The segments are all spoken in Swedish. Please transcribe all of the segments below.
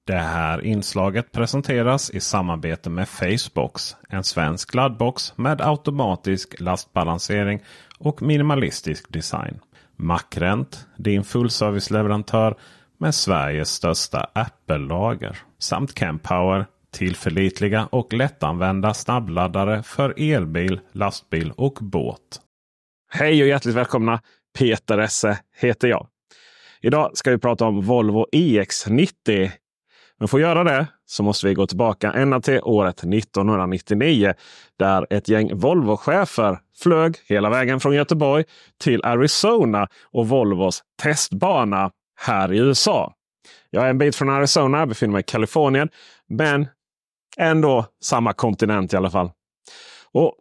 Det här inslaget presenteras i samarbete med Facebox, en svensk laddbox med automatisk lastbalansering och minimalistisk design. Macrent, din fullserviceleverantör med Sveriges största Apple-lager. Samt Kempower, tillförlitliga och lättanvända snabbladdare för elbil, lastbil och båt. Hej och hjärtligt välkomna, Peter Esse heter jag. Idag ska vi prata om Volvo EX90. Men för att göra det så måste vi gå tillbaka ända till året 1999. Där ett gäng Volvo-chefer flög hela vägen från Göteborg till Arizona och Volvos testbana här i USA. Jag är en bit från Arizona, jag befinner mig i Kalifornien. Men ändå samma kontinent i alla fall. Och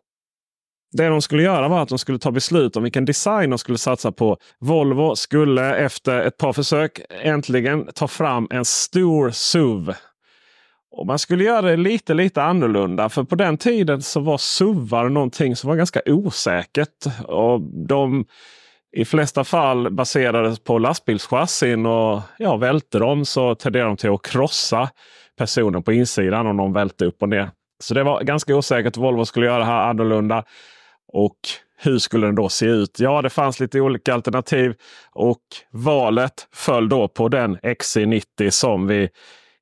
det de skulle göra var att de skulle ta beslut om vilken design de skulle satsa på. Volvo skulle efter ett par försök äntligen ta fram en stor SUV. Och man skulle göra det lite annorlunda. För på den tiden så var SUVar någonting som var ganska osäkert. Och de i flesta fall baserades på lastbilschassin. Och välte de så tenderade de till att krossa personen på insidan om de välte upp och ner. Så det var ganska osäkert att Volvo skulle göra det här annorlunda. Och hur skulle den då se ut? Ja, det fanns lite olika alternativ. Och valet föll då på den XC90 som vi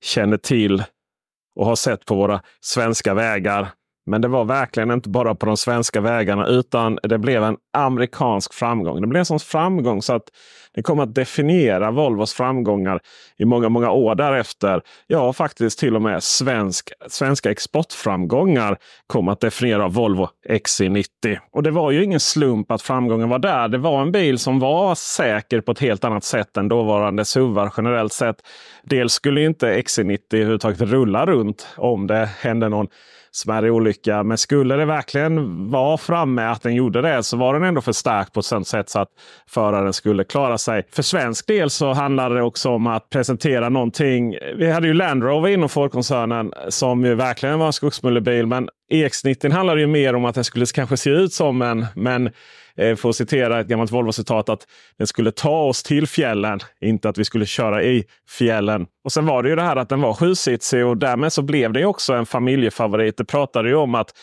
känner till och har sett på våra svenska vägar. Men det var verkligen inte bara på de svenska vägarna utan det blev en amerikansk framgång. Det blev en sån framgång så att det kommer att definiera Volvos framgångar i många år därefter. Ja, faktiskt till och med svenska exportframgångar kommer att definiera Volvo XC90. Och det var ju ingen slump att framgången var där. Det var en bil som var säker på ett helt annat sätt än dåvarande SUVar generellt sett. Dels skulle inte XC90 överhuvudtaget rulla runt om det hände någon smärre olycka. Men skulle det verkligen vara framme att den gjorde det så var den ändå förstärkt på ett sådant sätt så att föraren skulle klara sig. För svensk del så handlade det också om att presentera någonting. Vi hade ju Land Rover inom Ford-koncernen som ju verkligen var en skogsmullebil. Men EX90 handlade ju mer om att den skulle kanske se ut som en... Men för att citera ett gammalt Volvo-citat att den skulle ta oss till fjällen, inte att vi skulle köra i fjällen. Och sen var det ju det här att den var 7-sitsig och därmed så blev det också en familjefavorit. Det pratade ju om att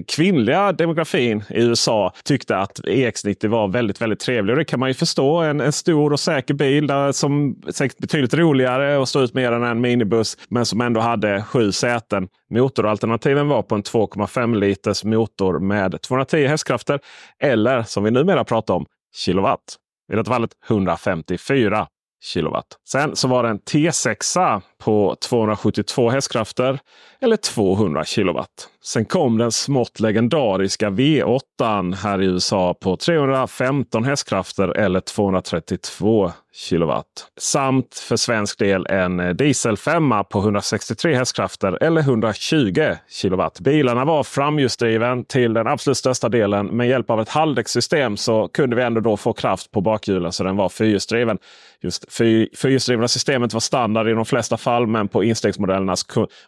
kvinnliga demografin i USA tyckte att EX90 var väldigt trevlig. Och det kan man ju förstå. En stor och säker bil där som säkert betydligt roligare och stå ut mer än en minibuss. Men som ändå hade 7 säten. Motoralternativen var på en 2,5 liters motor med 210 hästkrafter. Eller som vi numera pratar om, kilowatt. I detta fallet 154 kilowatt. Sen så var det en T6 på 272 hästkrafter eller 200 kilowatt. Sen kom den smått legendariska V8 här i USA på 315 hästkrafter eller 232 kilowatt. Samt för svensk del en diesel 5 på 163 hästkrafter eller 120 kilowatt. Bilarna var framhjulsdriven till den absolut största delen. Med hjälp av ett halvdäckssystem så kunde vi ändå då få kraft på bakhjulen så den var fyrhjulsdriven. Just fyrhjulsdrivna systemet var standard i de flesta fall men på instegsmodellerna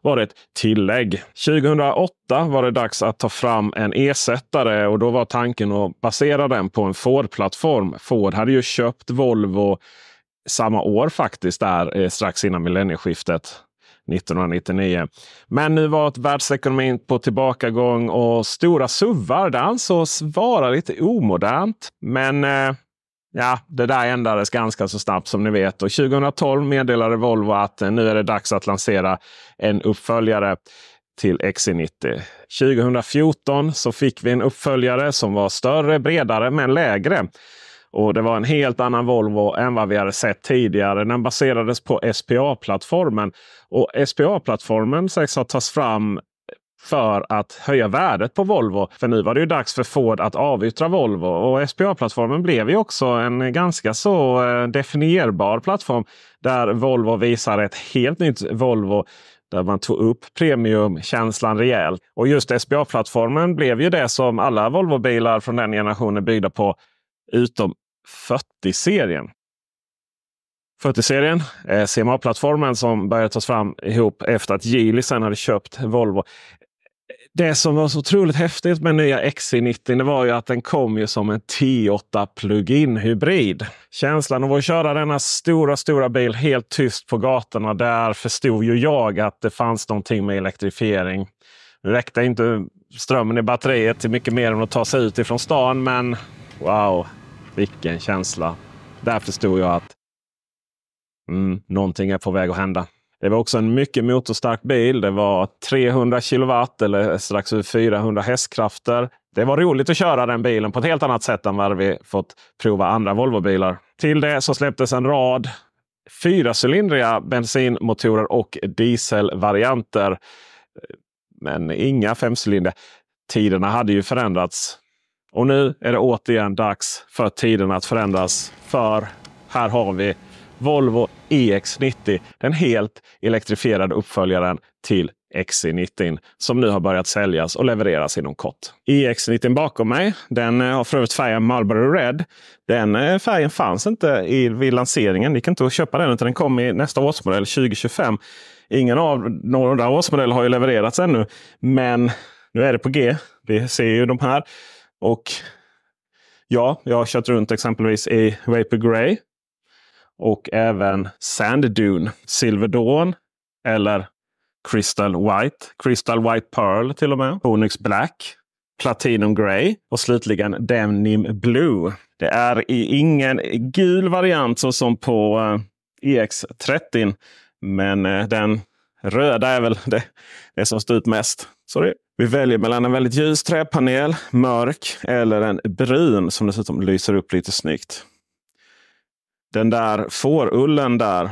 var det ett tillägg. 2008 var det dags att ta fram en ersättare och då var tanken att basera den på en Ford-plattform. Ford hade ju köpt Volvo samma år faktiskt där strax innan millennieskiftet 1999. Men nu var världsekonomin på tillbakagång och stora SUVar det ansågs vara lite omodernt. Men det där ändrades ganska så snabbt som ni vet. Och 2012 meddelade Volvo att nu är det dags att lansera en uppföljare till XC90. 2014 så fick vi en uppföljare som var större, bredare men lägre. Och det var en helt annan Volvo än vad vi hade sett tidigare. Den baserades på SPA-plattformen. Och SPA-plattformen sägs ha tas fram för att höja värdet på Volvo. För nu var det ju dags för Ford att avyttra Volvo. Och SPA-plattformen blev ju också en ganska så definierbar plattform. Där Volvo visar ett helt nytt Volvo. Där man tog upp premiumkänslan rejält. Och just SPA-plattformen blev ju det som alla Volvo-bilar från den generationen byggda på. Utom 40-serien. 40-serien är CMA-plattformen som började tas fram ihop efter att Geely sen hade köpt Volvo. Det som var så otroligt häftigt med nya XC90 det var ju att den kom ju som en T8 plug-in hybrid. Känslan av att köra denna stora bil helt tyst på gatorna, där förstod ju jag att det fanns någonting med elektrifiering. Nu räckte inte strömmen i batteriet till mycket mer än att ta sig ut ifrån stan, men wow, vilken känsla. Där förstod jag att någonting är på väg att hända. Det var också en mycket motorstark bil. Det var 300 kilowatt eller strax över 400 hästkrafter. Det var roligt att köra den bilen på ett helt annat sätt än vad vi fått prova andra Volvo-bilar. Till det så släpptes en rad 4-cylindriga bensinmotorer och dieselvarianter. Men inga 5-cylindriga. Tiderna hade ju förändrats. Och nu är det återigen dags för tiderna att förändras. För här har vi Volvo EX90, den helt elektrifierade uppföljaren till XC90 som nu har börjat säljas och levereras inom kort. EX90 bakom mig, den har för övrigt färgen Marlboro Red. Den färgen fanns inte vid lanseringen. Ni kan inte köpa den utan den kom i nästa årsmodell 2025. Ingen av några årsmodeller har ju levererats ännu, men nu är det på G. Vi ser ju de här. Och ja, jag har kört runt exempelvis i Vapor Grey. Och även Sand Dune, Silver Dawn eller Crystal White Pearl till och med. Onyx Black, Platinum Grey och slutligen Denim Blue. Det är ingen gul variant så som på EX30. Men den röda är väl det som står ut mest. Sorry. Vi väljer mellan en väldigt ljus träpanel, mörk eller en brun som dessutom lyser upp lite snyggt. Den där fårullen där.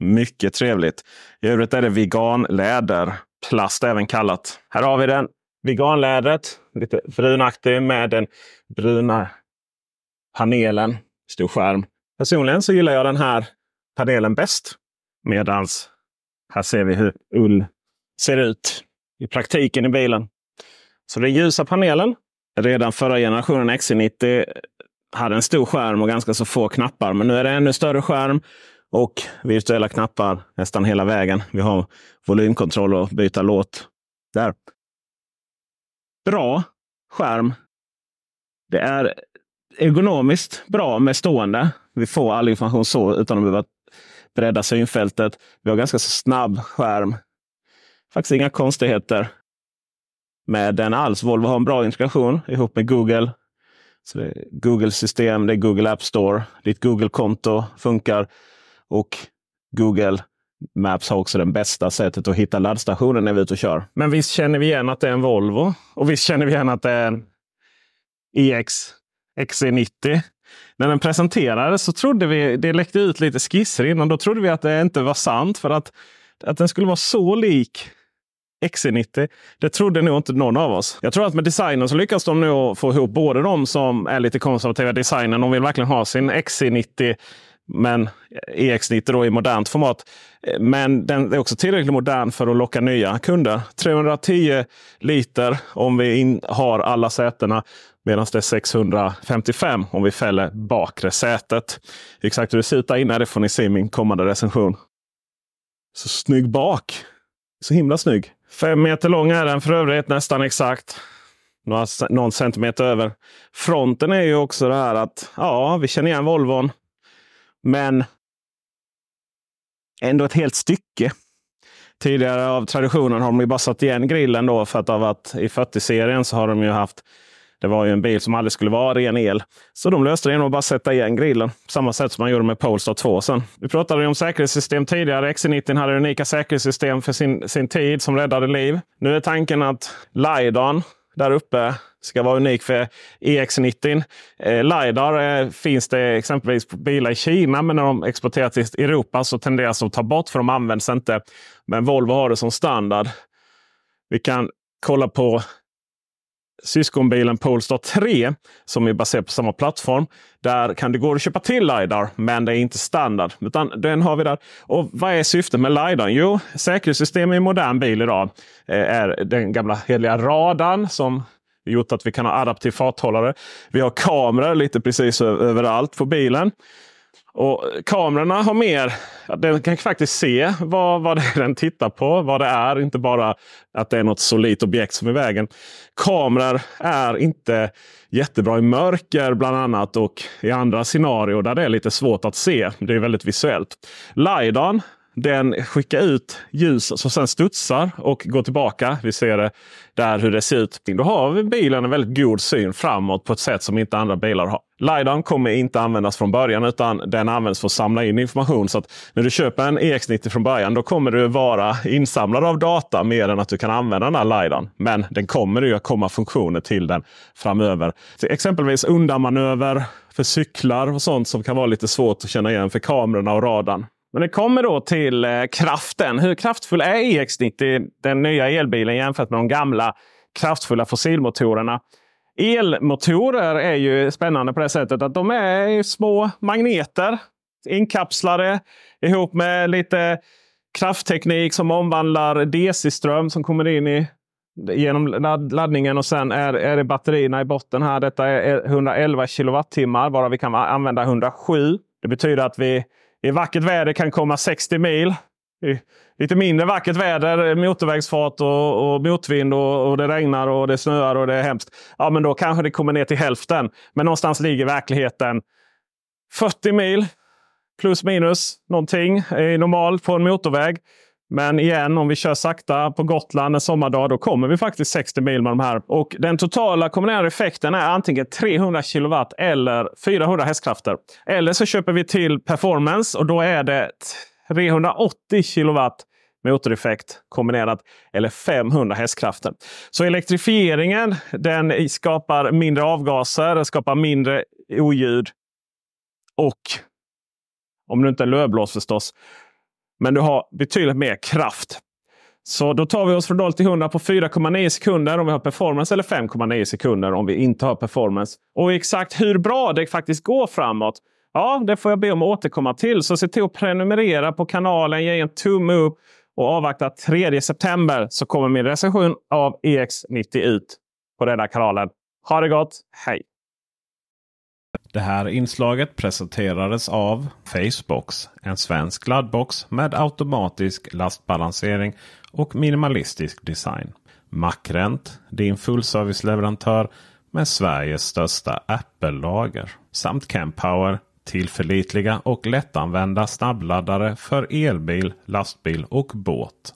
Mycket trevligt. I övrigt är det veganläder. Plast även kallat. Här har vi den. Veganlädret. Lite brunaktig med den bruna panelen. Stor skärm. Personligen så gillar jag den här panelen bäst. Medans här ser vi hur ull ser ut i praktiken i bilen. Så den ljusa panelen. Redan förra generationen XC90 hade en stor skärm och ganska så få knappar. Men nu är det ännu större skärm och virtuella knappar nästan hela vägen. Vi har volymkontroll och byta låt. Där. Bra skärm. Det är ergonomiskt bra med stående. Vi får all information så utan att behöva bredda synfältet. Vi har ganska så snabb skärm. Faktiskt inga konstigheter med den alls. Volvo har en bra integration ihop med Google. Så det är Google-system, det är Google App Store. Ditt Google-konto funkar. Och Google Maps har också det bästa sättet att hitta laddstationen när vi är ute och kör. Men visst känner vi igen att det är en Volvo. Och visst känner vi igen att det är en XC90. När den presenterades så trodde vi, det läckte ut lite skisser innan. Då trodde vi att det inte var sant för att den skulle vara så lik XC90. Det trodde nog inte någon av oss. Jag tror att med designen så lyckas de nu få ihop både de som är lite konservativa designen. De vill verkligen ha sin XC90 men EX90 då i modernt format. Men den är också tillräckligt modern för att locka nya kunder. 310 liter om vi har alla sätena. Medan det är 655 om vi fäller bakre sätet. Exakt hur det ser ut där inne, det får ni se i min kommande recension. Så snygg bak. Så himla snygg. 5 meter lång är den för övrigt, nästan exakt. Någon centimeter över. Fronten är ju också det här att ja, vi känner igen Volvon. Men ändå ett helt stycke. Tidigare av traditionen har de ju bara satt igen grillen då. För att i 40-serien så har de ju haft. Det var ju en bil som aldrig skulle vara ren el. Så de löste det genom att bara sätta igen grillen. Samma sätt som man gjorde med Polestar 2 sen. Vi pratade om säkerhetssystem tidigare. XC90 hade unika säkerhetssystem för sin tid som räddade liv. Nu är tanken att LiDAR där uppe ska vara unik för EX90. LiDAR finns det exempelvis på bilar i Kina. Men när de exporterar till Europa så tenderas de att ta bort för de används inte. Men Volvo har det som standard. Vi kan kolla på syskonbilen Polestar 3 som är baserad på samma plattform. Där kan det gå att köpa till LiDAR men det är inte standard. Utan den har vi där. Och vad är syftet med LiDAR? Jo, säkerhetssystem i en modern bil idag är den gamla heliga radarn som gjort att vi kan ha adaptiv farthållare. Vi har kameror lite precis överallt på bilen. Och kamerorna har mer, den kan faktiskt se vad det är den tittar på, vad det är, inte bara att det är något solidt objekt som är i vägen. Kameror är inte jättebra i mörker bland annat, och i andra scenarier där det är lite svårt att se. Det är väldigt visuellt. LiDAR, den skickar ut ljus som sen studsar och går tillbaka. Vi ser det där hur det ser ut. Då har vi bilen en väldigt god syn framåt på ett sätt som inte andra bilar har. LiDAR kommer inte användas från början, utan den används för att samla in information. Så att när du köper en EX90 från början, då kommer du vara insamlad av data mer än att du kan använda den här LiDAR. Men den kommer ju att komma funktioner till den framöver. Till exempelvis undanmanöver för cyklar och sånt som kan vara lite svårt att känna igen för kamerorna och radarn. Men det kommer då till kraften. Hur kraftfull är EX90, den nya elbilen, jämfört med de gamla kraftfulla fossilmotorerna? Elmotorer är ju spännande på det sättet att de är små magneter inkapslade ihop med lite kraftteknik som omvandlar DC-ström som kommer in genom laddningen, och sen är det batterierna i botten här. Detta är 111 kilowattimmar, varav vi kan använda 107. Det betyder att vi i vackert väder kan komma 60 mil. I lite mindre vackert väder, motorvägsfart och motvind och det regnar och det snöar och det är hemskt. Ja, men då kanske det kommer ner till hälften. Men någonstans ligger verkligheten 40 mil plus minus någonting är normalt på en motorväg. Men igen, om vi kör sakta på Gotland en sommardag, då kommer vi faktiskt 60 mil med de här. Och den totala kombinerade effekten är antingen 300 kilowatt eller 400 hästkrafter. Eller så köper vi till performance, och då är det 380 kilowatt motoreffekt kombinerat, eller 500 hästkrafter. Så elektrifieringen, den skapar mindre avgaser, den skapar mindre oljud, och om du inte är lövblås förstås, men du har betydligt mer kraft. Så då tar vi oss från 0 till 100 på 4,9 sekunder om vi har performance, eller 5,9 sekunder om vi inte har performance. Och exakt hur bra det faktiskt går framåt, ja, det får jag be om att återkomma till. Så se till att prenumerera på kanalen, ge en tumme upp och avvakta 3 september, så kommer min recension av EX90 ut på den här kanalen. Ha det gott, hej! Det här inslaget presenterades av Facebox, en svensk laddbox med automatisk lastbalansering och minimalistisk design. Macrent, din fullserviceleverantör med Sveriges största Apple-lager. Samt Kempower, tillförlitliga och lättanvända snabbladdare för elbil, lastbil och båt.